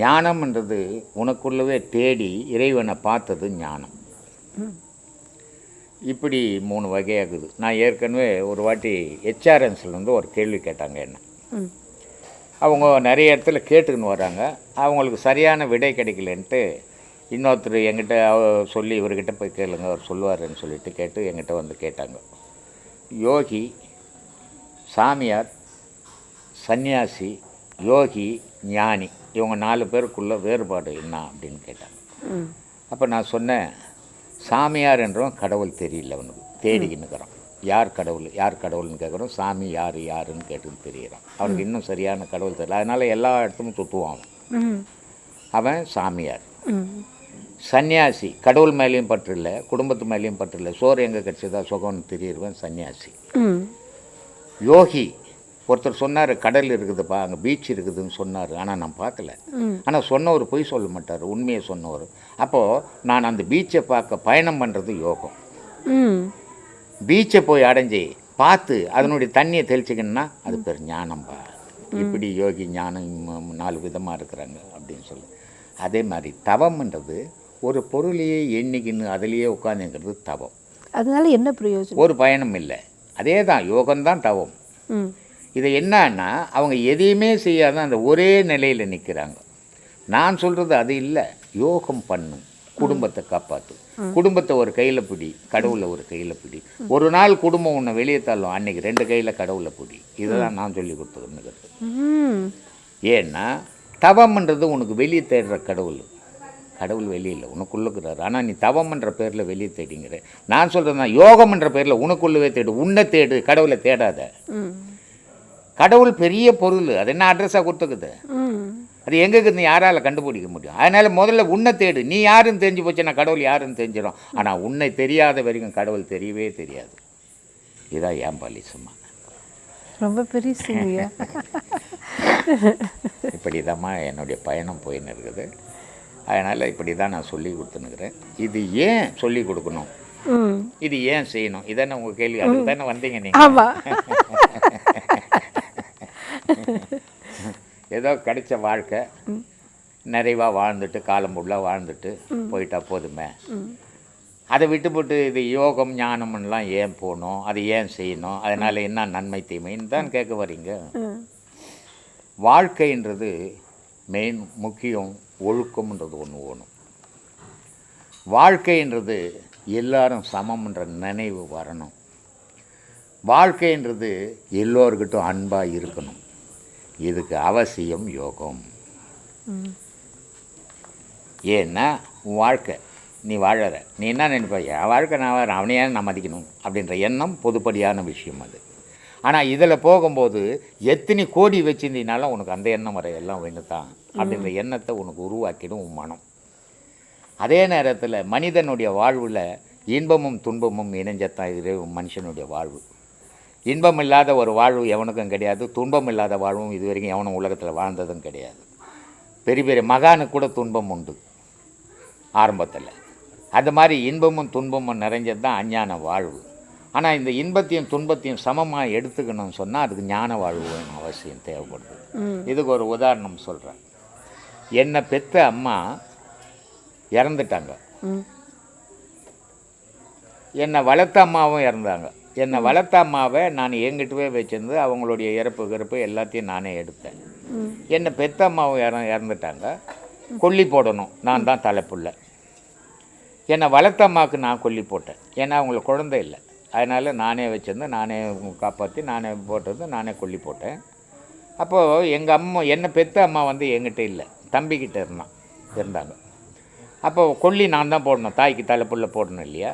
ஞானம்ன்றது உனக்குள்ளவே தேடி இறைவனை பார்த்தது ஞானம். இப்படி 3 வகையாகுது. நான் ஏற்கனவே ஒரு வாட்டி ஹெச்ஆர்என்ஸ்லேருந்து ஒரு கேள்வி கேட்டாங்க என்ன. அவங்க நிறைய இடத்துல கேட்டுக்கின்னு வராங்க, அவங்களுக்கு சரியான விடை கிடைக்கலன்ட்டு இன்னொருத்தர் என்கிட்ட சொல்லி இவர்கிட்ட போய் கேளுங்க அவர் சொல்லுவாருன்னு சொல்லிட்டு கேட்டு என்கிட்ட கேட்டாங்க. யோகி, சாமியார், சன்னியாசி, யோகி, ஞானி, இவங்க 4 பேருக்குள்ள வேறுபாடு என்ன அப்படின்னு கேட்டாங்க. அப்போ நான் சொன்னேன், சாமியார் என்றவன் கடவுள் தெரியல, அவனுக்கு தேடிக்கின்னுக்கிறான். யார் கடவுள்னு கேட்குறோம், சாமி யாருன்னு கேட்டுன்னு தெரிகிறான். அவனுக்கு இன்னும் சரியான கடவுள் தெரியல, அதனால் எல்லா இடத்துக்கும் சுற்றுவான். அவன் சாமியார். சன்னியாசி, கடவுள் மேலேயும் பற்று இல்லை, குடும்பத்து மேலேயும் பற்று இல்லை, சோறு எங்கே கிடச்சதா சுகம்னு தெரியுறவன் சன்னியாசி. யோகி, ஒருத்தர் சொன்னார் கடல் இருக்குதுப்பா, அங்கே பீச் இருக்குதுன்னு சொன்னார், ஆனால் நான் பார்க்கல. ஆனால் சொன்னவர் பொய் சொல்ல மாட்டார், உண்மையை சொன்னவர். அப்போது நான் அந்த பீச்சை பார்க்க பயணம் பண்ணுறது யோகம். பீச்சை போய் அடைஞ்சி பார்த்து அதனுடைய தண்ணியை தெளிச்சிக்கணுன்னா அது பேர் ஞானம்பா. இப்படி யோகி ஞானம் 4 விதமாக இருக்கிறாங்க அப்படின்னு சொல்லி. அதே மாதிரி தவம்ன்றது ஒரு பொருளையே எண்ணிக்கின்னு அதிலேயே உட்காந்துங்கிறது தவம். அதனால என்ன பிரயோஜனம்? ஒரு பயணம் இல்லை. அதே தான் யோகம்தான் தவம். இதை என்னன்னா அவங்க எதையுமே செய்யாத அந்த ஒரே நிலையில் நிற்கிறாங்க. நான் சொல்கிறது அது இல்லை. யோகம் பண்ணு, குடும்பத்தை காப்பாற்று. குடும்பத்தை ஒரு கையில் பிடி, கடவுளை ஒரு கையில் பிடி. ஒரு நாள் குடும்பம் உன்னை வெளியே தள்ளும், அன்னைக்கு 2 கையில் கடவுளை பிடி. இதுதான் நான் சொல்லி கொடுத்துருந்துக்கிறது. ஏன்னா தவம்ன்றது உனக்கு வெளியே தேடுற கடவுள். கடவுள் வெளியில் உனக்குள்ளுக்கிறாரு. ஆனால் நீ தவம்ன்ற பேரில் வெளியே தேடிங்கிற. நான் சொல்கிறேன்னா யோகம்ன்ற பேரில் உனக்குள்ளவே தேடு, உன்னை தேடு, கடவுளை தேடாத. கடவுள் பெரிய பொருள், அது என்ன அட்ரஸாக கொடுத்துக்குது, அது எங்கே இருக்குது யாரால் கண்டுபிடிக்க முடியும்? அதனால் முதல்ல உன்னை தேடு. நீ யாருன்னு தெரிஞ்சு போச்சுன்னா கடவுள் யாருன்னு தெரிஞ்சிடும். ஆனால் உன்னை தெரியாத வரைக்கும் கடவுள் தெரியவே தெரியாது. இதான் ஏன் பாலிசம்மா ரொம்ப பெரிய இப்படி தான்மா என்னுடைய பயணம் போயின்னு இருக்குது. அதனால் இப்படி தான் நான் சொல்லி கொடுத்துனுக்குறேன். இது ஏன் சொல்லி கொடுக்கணும், இது ஏன் செய்யணும், இதானே உங்கள் கேள்வி. அதுக்கு தானே வந்தீங்க நீங்கள். ஏதோ கிடைச்ச வாழ்க்கை நிறைவாக வாழ்ந்துட்டு காலம் ஃபுல்லாக வாழ்ந்துட்டு போயிட்டா போதுமே. அதை விட்டுப்பட்டு இது யோகம் ஞானம்லாம் ஏன் போகணும், அது ஏன் செய்யணும், அதனால் என்ன நன்மை தீமைன்னு தான் கேட்க வரீங்க. வாழ்க்கைன்றது மெயின் முக்கியம். ஒழுக்கம்ன்றது ஒன்று வேணும். வாழ்க்கைன்றது எல்லாரும் சமம்ன்ற நினைவு வரணும். வாழ்க்கைன்றது எல்லோருக்கிட்டும் அன்பாக இருக்கணும். இதுக்கு அவசியம் யோகம். ஏன்னா உன் வாழ்க்கை நீ வாழற, நீ என்ன நினைப்ப, என் வாழ்க்கை நான் வாழறேன், அவனையே நான் மதிக்கணும் அப்படின்ற எண்ணம் பொதுப்படியான விஷயம் அது. ஆனால் இதில் போகும்போது எத்தனை கோடி வச்சிருந்தீனாலும் உனக்கு அந்த எண்ணம் வர எல்லாம் ஒன்று தான் அப்படின்ற எண்ணத்தை உனக்கு உருவாக்கிடும் உன் மனம். அதே நேரத்தில் மனிதனுடைய வாழ்வில் இன்பமும் துன்பமும் இணைஞ்சத்தான் இது மனுஷனுடைய வாழ்வு. இன்பம் இல்லாத ஒரு வாழ்வு எவனுக்கும் கிடையாது, துன்பம் இல்லாத வாழ்வும் இது வரைக்கும் எவனும் உலகத்தில் வாழ்ந்ததும் கிடையாது. பெரிய பெரிய மகானுக்கு கூட துன்பம் உண்டு ஆரம்பத்தில். அது மாதிரி இன்பமும் துன்பமும் நிறைஞ்சது தான் அஞ்ஞான வாழ்வு. ஆனால் இந்த இன்பத்தையும் துன்பத்தையும் சமமாக எடுத்துக்கணும்னு சொன்னால் அதுக்கு ஞான வாழ்வு வேணும், அவசியம் தேவைப்படுது. இதுக்கு ஒரு உதாரணம் சொல்கிறேன். என்னை பெற்ற அம்மா இறந்துட்டாங்க, என்னை வளர்த்த அம்மாவும் இறந்தாங்க. என்னை வளர்த்த அம்மாவை நான் எங்கிட்டவே வச்சிருந்து அவங்களுடைய இறப்பு எல்லாத்தையும் நானே எடுத்தேன். என்னை பெற்ற அம்மாவும் இறந்துட்டாங்க, கொல்லி போடணும், நான் தான் தலைப்புள்ள. என்னை வளர்த்த அம்மாவுக்கு நான் கொல்லி போட்டேன், ஏன்னா அவங்களுக்கு குழந்தை இல்லை. அதனால் நானே வச்சிருந்து நானே காப்பாற்றி நானே போட்டது, நானே கொல்லி போட்டேன். அப்போது எங்கள் அம்மா என்னை பெற்ற அம்மா வந்து என்கிட்ட இல்லை, தம்பிக்கிட்ட இருந்தாங்க. அப்போ கொல்லி நான் தான் போடணும், தாய்க்கு தலைப்புள்ள போடணும் இல்லையா?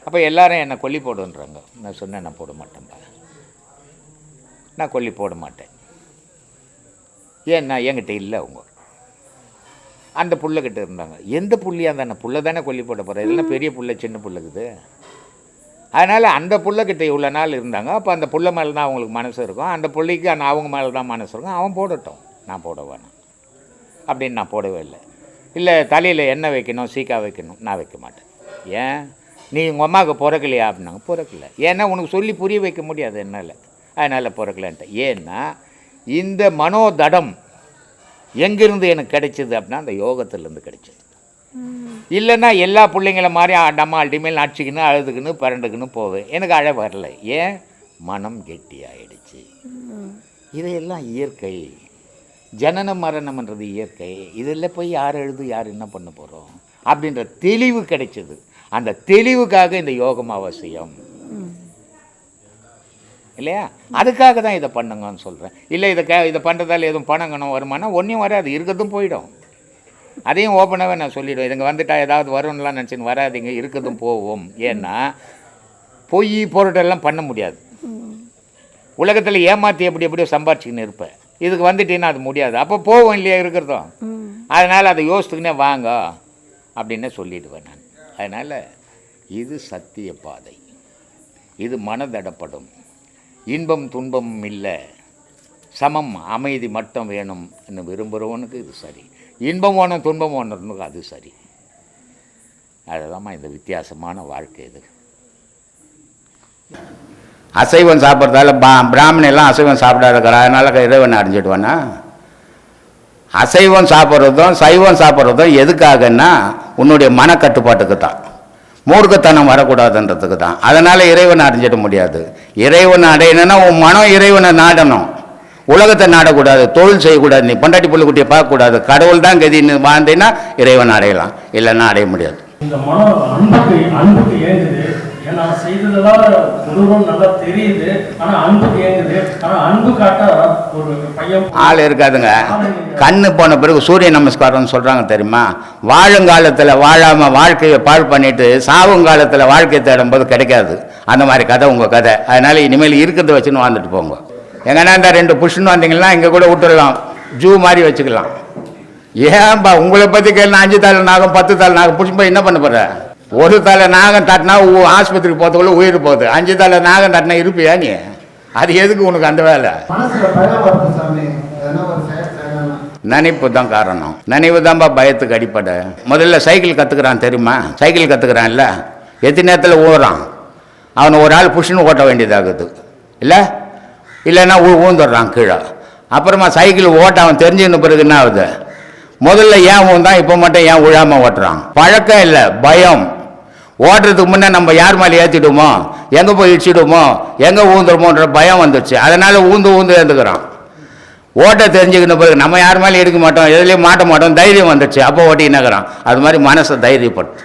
அப்போ எல்லோரும் என்னை கொல்லி போடுன்றாங்க. நான் சொன்னேன், நான் போட மாட்டேன்ப்பா, நான் கொல்லி போட மாட்டேன். ஏன்னா என்கிட்ட இல்லை, அவங்க அந்த புள்ளைக்கிட்ட இருந்தாங்க. எந்த புள்ளியாக தானே புள்ள தானே கொல்லி போட போகிறேன், இதெல்லாம் பெரிய புள்ள சின்ன புள்ளைக்குது. அதனால் அந்த புள்ளைக்கிட்ட இவ்வளோ நாள் இருந்தாங்க. அப்போ அந்த புள்ள மேலே தான் அவங்களுக்கு மனசு இருக்கும், அந்த புள்ளைக்கு அவங்க மேலே தான் மனசு இருக்கும். அவன் போடட்டும், நான் போட வேணாம் அப்படின்னு நான் போடவே இல்லை. இல்லை தலையில் எண்ணெய் வைக்கணும், சீக்கா வைக்கணும், நான் வைக்க மாட்டேன். ஏன், நீ உங்கள் அம்மாவுக்கு பிறக்கலையா அப்படின்னாங்க. பிறக்கலை. ஏன்னா உனக்கு சொல்லி புரிய வைக்க முடியாது என்னால், அதனால் பிறக்கலன்ட்டேன். ஏன்னா இந்த மனோதடம் எங்கேருந்து எனக்கு கிடைச்சிது அப்படின்னா அந்த யோகத்திலேருந்து கிடைச்சிது. இல்லைன்னா எல்லா பிள்ளைங்கள மாதிரி அம்மா அல்டிமேல் அடிச்சிக்கின்னு அழுதுக்குன்னு பரண்டுக்குன்னு போவேன். எனக்கு அழ வரல. ஏன், மனம் கெட்டியாயிடுச்சு. இதையெல்லாம் இயற்கை. ஜனன மரணம்ன்றது இயற்கை. இதில் போய் யார் எழுது யார் என்ன பண்ண போகிறோம் அப்படின்ற தெளிவு கிடைச்சிது. அந்த தெளிவுக்காக இந்த யோகம் அவசியம் இல்லையா? அதுக்காக தான் இதை பண்ணுங்கன்னு சொல்கிறேன். இல்லை இதை பண்ணுறதால எதுவும் பணங்கணும் வருமானம் ஒன்றையும் வராது, இருக்கிறதும் போயிடும். அதையும் ஓப்பனாகவே நான் சொல்லிவிடுவேன். இதுங்க வந்துட்டா ஏதாவது வரும்லாம் நினச்சின்னு வராதிங்க, இருக்கிறதும் போவோம். ஏன்னா பொய் பொருட்டெல்லாம் பண்ண முடியாது. உலகத்தில் ஏமாற்றி எப்படியோ சம்பாரிச்சிக்கின்னு இருப்பேன். இதுக்கு வந்துட்டீங்கன்னா அது முடியாது. அப்போ போவோம் இல்லையா இருக்கிறதும். அதனால் அதை யோசித்துக்கினே வாங்க அப்படின்னு சொல்லிவிடுவேன் நான். அதனால் இது சத்திய பாதை, இது மனதடப்படும். இன்பம் துன்பம் இல்லை, சமம் அமைதி மட்டும் வேணும் என்று விரும்புகிறவனுக்கு இது சரி. இன்பம் வேணும் துன்பம் வேணும்னுக்கு அது சரி. அதுதான்மா இந்த வித்தியாசமான வாழ்க்கை. இது அசைவம் சாப்பிட்றதால பிராமணெல்லாம் அசைவம் சாப்பிடாதுக்கிறா, அதனால் இறைவனை அடைஞ்சிடுவானா? அசைவம் சாப்பிட்றதும் சைவம் சாப்பிட்றதும் எதுக்காகன்னா உன்னுடைய மனக்கட்டுப்பாட்டுக்கு தான், மூர்க்கத்தனம் வரக்கூடாதுன்றதுக்கு தான். அதனால் இறைவனை அடைஞ்சிட முடியாது. இறைவனை அடையணும்னா உன் மனம் இறைவனை நாடணும். உலகத்தை நாடக்கூடாது, தொழில் செய்யக்கூடாது, நீ பொண்டாட்டி புள்ள குட்டியை பார்க்கக்கூடாது, கடவுள் தான் கதின்னு வாழ்ந்தீங்கன்னா இறைவன் அடையலாம், இல்லைன்னா அடைய முடியாது. இந்த மனம் அன்புக்கு ஏங்குது. ஏன்னா செய்ததெல்லாம் குருவும் நல்லா தெரியுது, ஆனா அன்புக்கு ஏங்குது. ஆனா அன்பு காட்ட ஒரு பையன் ஆள் இருக்காதுங்க. கண்ணு போன பிறகு சூரிய நமஸ்காரம்னு சொல்றாங்க தெரியுமா? வாழுங்காலத்தில் வாழாம வாழ்க்கையை பாழ் பண்ணிட்டு சாவுங்காலத்தில் வாழ்க்கையை தேடும் போது கிடைக்காது. அந்த மாதிரி கதை உங்க கதை. அதனால இனிமேல் இருக்கிறத வச்சுன்னு வாழ்ந்துட்டு போங்க. எங்கன்னா இந்த 2 புஷ்ன்னு வந்தீங்கன்னா இங்கே கூட விட்டுடலாம், ஜூ மாதிரி வச்சுக்கலாம். ஏன்பா உங்களை பற்றி கேள்வி 5 தலை நாகம் 10 தலை நாகம் புஷ்ப என்ன பண்ண போகிற? ஒரு தலை நாகம் தட்டினா ஆஸ்பத்திரிக்கு போகிறதுக்குள்ள உயிர் போகுது. 5 தலை நாகம் தட்டினா இருப்பியா நீ? அது எதுக்கு உனக்கு அந்த வேலை? நினைப்பு தான் காரணம். நினைவு தான்ப்பா பயத்துக்கு அடிப்படை. முதல்ல சைக்கிள் கற்றுக்கிறான் தெரியுமா? சைக்கிள் கற்றுக்கிறான் இல்லை, எத்தனை நேரத்தில் ஓடுறான். அவனை ஒரு ஆள் புஷ்ன்னு ஓட்ட வேண்டியதாகுது இல்லைன்னா ஊந்துடுறான் கீழே. அப்புறமா சைக்கிள் ஓட்ட அவன் தெரிஞ்சுக்கின பிறகு என்ன ஆகுது? முதல்ல ஏன் ஊந்தான், இப்போ மட்டும் ஏன் விழாமல் ஓட்டுறான்? பழக்கம் இல்லை, பயம். ஓட்டுறதுக்கு முன்னே நம்ம யார் மேலே ஏற்றிடுமோ, எங்கே போய் இடிச்சிடுமோ, எங்கே ஊந்துடுமோன்ற பயம் வந்துடுச்சு. அதனால் ஊந்து ஏந்துக்கிறான். ஓட்ட தெரிஞ்சுக்கின பிறகு நம்ம யார் மேலே எடுக்க மாட்டோம், எதுலேயும் மாட்ட மாட்டோம், தைரியம் வந்துடுச்சு, அப்போ ஓட்டிக்கின்னுக்கிறான். அது மாதிரி மனசை தைரியப்படுத்து.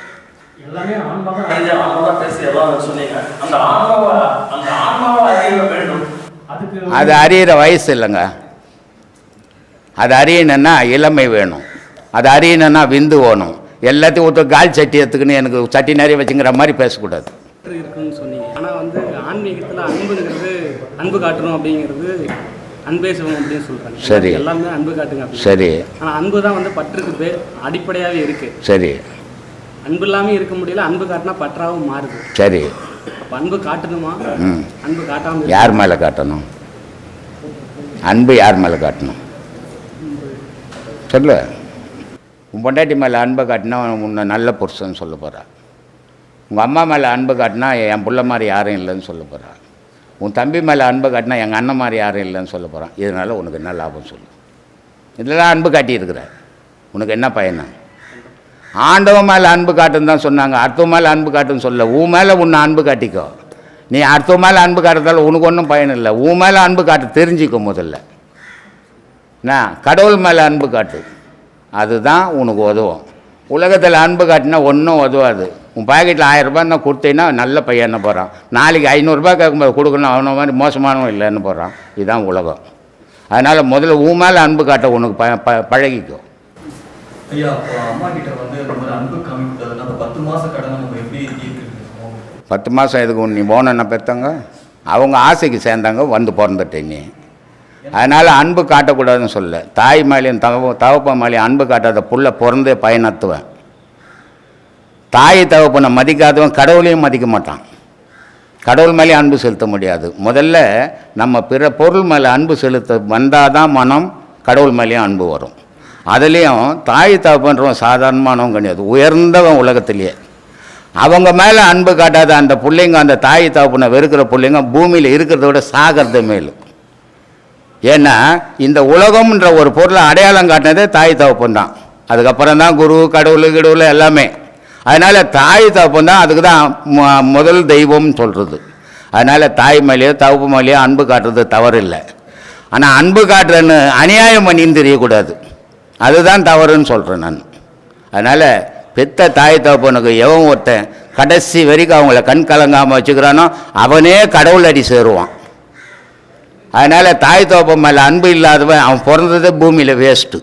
எல்லாமே ஆன்மாவா பேசி எல்லாம் சொன்னீங்க. அந்த ஆன்மாவை அறிய வேண்டும். அது அறியிற வயசு இல்லைங்க. அது அறியணுன்னா இளமை வேணும், அது அறியணுன்னா விந்து வேணும். எல்லாத்தையும் ஒருத்தர் கால் சட்டி எடுத்துக்குன்னு எனக்கு சட்டி நிறைய வச்சுங்கிற மாதிரி பேசக்கூடாது. இருக்குன்னு சொன்னீங்க. ஆனால் வந்து ஆன்மீகத்தில் அன்புங்கிறது, அன்பு காட்டணும் அப்படிங்கிறது அன்பே சிவம் அப்படின்னு சொல்கிறாங்க. சரி, எல்லாமே அன்பு காட்டுங்க. சரி. ஆனால் அன்பு தான் வந்து பற்றுக்கு அடிப்படையாகவே இருக்குது. சரி. அன்பு இல்லாமல் இருக்க முடியல, அன்பு காட்டினா பற்றாகவும் மாறுது. சரி. அப்போ அன்பு காட்டணுமா? அன்பு காட்டாமல் யார் மேலே காட்டணும்? அன்பு யார் மேலே காட்டணும் சொல்லு. உன் பொண்டாட்டி மேலே அன்பை காட்டினா உன்னை நல்ல புருஷன்னு சொல்ல போகிறா. உங்கள் அம்மா மேலே அன்பு காட்டினா என் பிள்ளை மாதிரி யாரும் இல்லைன்னு சொல்ல போகிறா. உன் தம்பி மேலே அன்பை காட்டினா எங்கள் அண்ணன் மாதிரி யாரும் இல்லைன்னு சொல்ல போகிறான். இதனால் உனக்கு என்ன லாபம் சொல்லு? இதெல்லாம் அன்பு காட்டியிருக்கிற உனக்கு என்ன பயனா? ஆண்டவன் மேலே அன்பு காட்டுன்னு தான் சொன்னாங்க, அடுத்தவன் மேலே அன்பு காட்டுன்னு சொல்ல. உன் மேலே உன்னை அன்பு காட்டிக்கோ. நீ அடுத்தவன் மேலே அன்பு காட்டுறதால உனக்கு ஒன்றும் பயன் இல்லை. உன் மேலே அன்பு காட்டு தெரிஞ்சிக்கோ முதல்ல. கடவுள் மேலே அன்பு காட்டு, அதுதான் உனக்கு உதவும். உலகத்தில் அன்பு காட்டினா ஒன்றும் உதவாது. உன் பாக்கெட்டில் 1000 ரூபாய் கொடுத்தீங்கன்னா நல்ல பையன் என்ன போகிறான், நாளைக்கு 500 ரூபாய் கேட்கும்போது கொடுக்கணும், அவனை மாதிரி மோசமானவன் இல்லைன்னு போகிறான். இதுதான் உலகம். அதனால் முதல்ல உன் மேலே அன்பு காட்ட உனக்கு பழகிக்கோ. ஐயா, அம்மா கிட்ட வந்து இந்த மாதிரி அன்பு காமிக்கிறது அந்த 10 மாச கடனை நம்ம எப்படி தீர்க்கிறோம்? 10 மாதம் எதுக்கு நீ போன பெற்றாங்க? அவங்க ஆசைக்கு சேர்ந்தாங்க, வந்து பிறந்துட்டேன் நீ. அதனால் அன்பு காட்டக்கூடாதுன்னு சொல்ல. தாய் மேலேயும் தகப்ப மேலேயும் அன்பு காட்டாத புள்ள பிறந்தே பயனத்துவேன். தாய் தகப்பனை மதிக்காதவன் கடவுளையும் மதிக்க மாட்டான். கடவுள் மேலேயும் அன்பு செலுத்த முடியாது. முதல்ல நம்ம பிற பொருள் மேலே அன்பு செலுத்த வந்தால் தான் மனம் கடவுள் மேலேயும் அன்பு வரும். அதுலேயும் தாய் தகப்பன்றவன் சாதாரணமானவன் கிடையாது, உயர்ந்தவன் உலகத்திலேயே. அவங்க மேலே அன்பு காட்டாத அந்த பிள்ளைங்க, அந்த தாய் தகப்பனை வெறுக்கிற பிள்ளைங்க பூமியில் இருக்கிறத விட சாகிறது மேல். ஏன்னா இந்த உலகம்ன்ற ஒரு பொருளை அடையாளம் காட்டினதே தாய் தகப்பன் தான். அதுக்கப்புறம் தான் குரு கடவுள் எல்லாமே. அதனால் தாய் தகப்பன் தான் அதுக்கு தான் முதல் தெய்வம்னு சொல்கிறது. அதனால் தாய் மேலேயோ தகப்பு மேலேயோ அன்பு காட்டுறது தவறு இல்லை. ஆனால் அன்பு காட்டுறேன்னு அநியாயம் பண்ணின்னு தெரியக்கூடாது, அதுதான் தவறுன்னு சொல்கிறேன் நான். அதனால் பெத்த தாய் தகப்பனுக்கு எவன் ஒருத்தன் கடைசி வரைக்கும் அவங்கள கண் கலங்காமல் வச்சுக்கிறானோ அவனே கடவுள் அடி சேருவான். அதனால் தாய் தகப்பன் மேலே அன்பு இல்லாதவன் அவன் பிறந்ததே பூமியில் வேஸ்ட்டு.